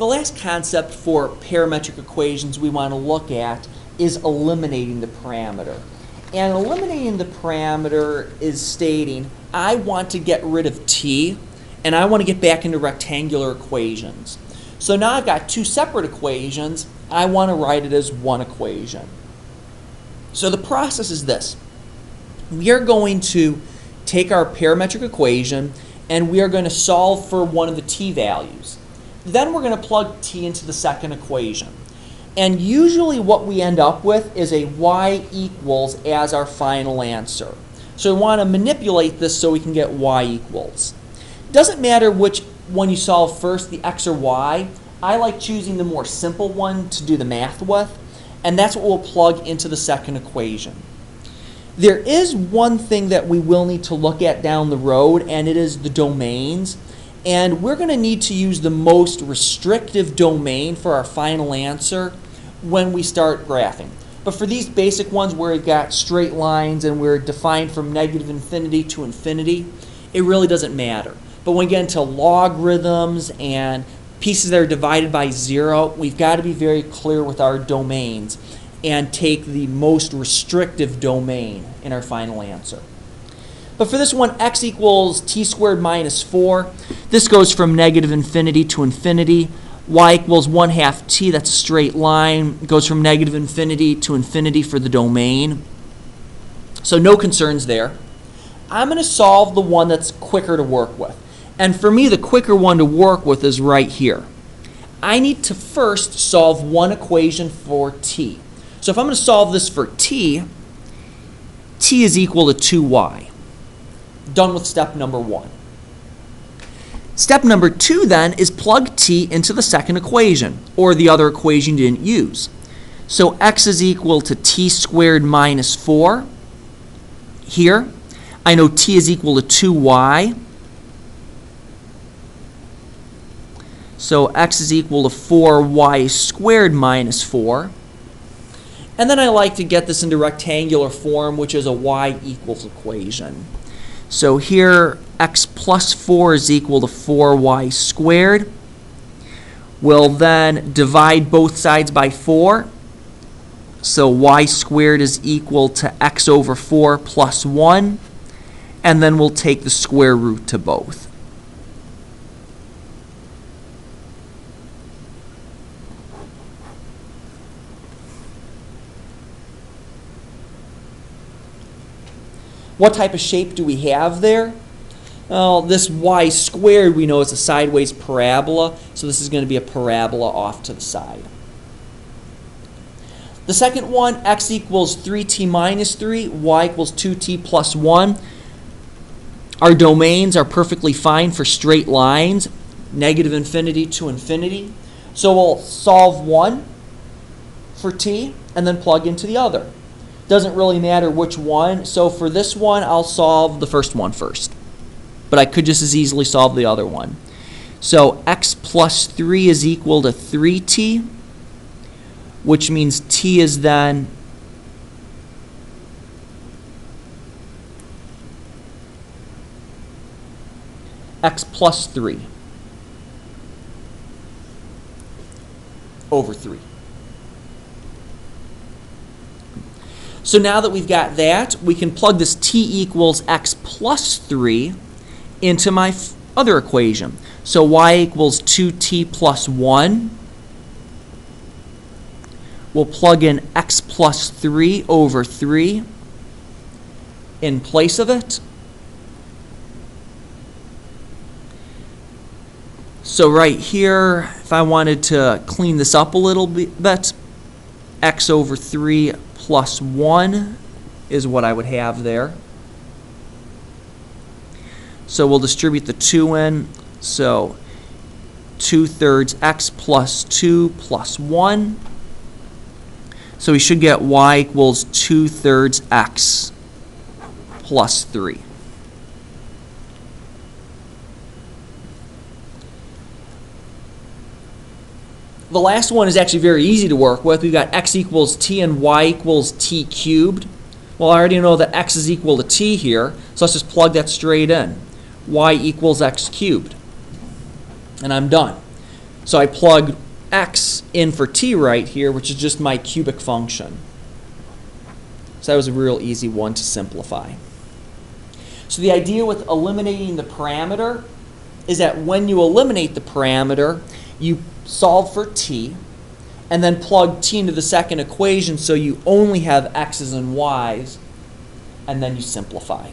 The last concept for parametric equations we want to look at is eliminating the parameter. And eliminating the parameter is stating, I want to get rid of t, and I want to get back into rectangular equations. So now I've got two separate equations. I want to write it as one equation. So the process is this. We are going to take our parametric equation, and we are going to solve for one of the t values. Then we're going to plug t into the second equation. And usually what we end up with is a y equals as our final answer. So we want to manipulate this so we can get y equals. Doesn't matter which one you solve first, the x or y. I like choosing the more simple one to do the math with, and that's what we'll plug into the second equation. There is one thing that we will need to look at down the road, and it is the domains. And we're going to need to use the most restrictive domain for our final answer when we start graphing. But for these basic ones where we've got straight lines and we're defined from negative infinity to infinity, it really doesn't matter. But when we get into logarithms and pieces that are divided by 0, we've got to be very clear with our domains and take the most restrictive domain in our final answer. But for this one, x equals t squared minus 4. This goes from negative infinity to infinity. Y equals 1/2 t, that's a straight line. It goes from negative infinity to infinity for the domain. So no concerns there. I'm going to solve the one that's quicker to work with. And for me, the quicker one to work with is right here. I need to first solve one equation for t. So if I'm going to solve this for t, t is equal to 2y. Done with step number 1. Step number 2 then is plug t into the second equation, or the other equation you didn't use. So x is equal to t squared minus 4. Here, I know t is equal to 2y. So x is equal to 4y squared minus 4. And then I like to get this into rectangular form, which is a y equals equation. So here, x plus 4 is equal to 4y squared. We'll then divide both sides by 4. So y squared is equal to x over 4 plus 1. And then we'll take the square root to both. What type of shape do we have there? Well, this y squared we know is a sideways parabola, so this is going to be a parabola off to the side. The second one, x equals 3t minus 3, y equals 2t plus 1. Our domains are perfectly fine for straight lines, negative infinity to infinity. So we'll solve one for t and then plug into the other. Doesn't really matter which one. So for this one, I'll solve the first one first. But I could just as easily solve the other one. So x plus 3 is equal to 3t, which means t is then x plus 3 over 3. So now that we've got that, we can plug this t equals x plus 3 into my other equation. So y equals 2t plus 1. We'll plug in x plus 3 over 3 in place of it. So right here, if I wanted to clean this up a little bit, x over 3 plus 1 is what I would have there. So we'll distribute the 2 in. So 2/3 x plus 2 plus 1. So we should get y equals 2/3 x plus 3. The last one is actually very easy to work with. We've got x equals t and y equals t cubed. Well, I already know that x is equal to t here, so let's just plug that straight in. Y equals x cubed. And I'm done. So I plugged x in for t right here, which is just my cubic function. So that was a real easy one to simplify. So the idea with eliminating the parameter is that when you eliminate the parameter, you solve for t, and then plug t into the second equation so you only have x's and y's, and then you simplify.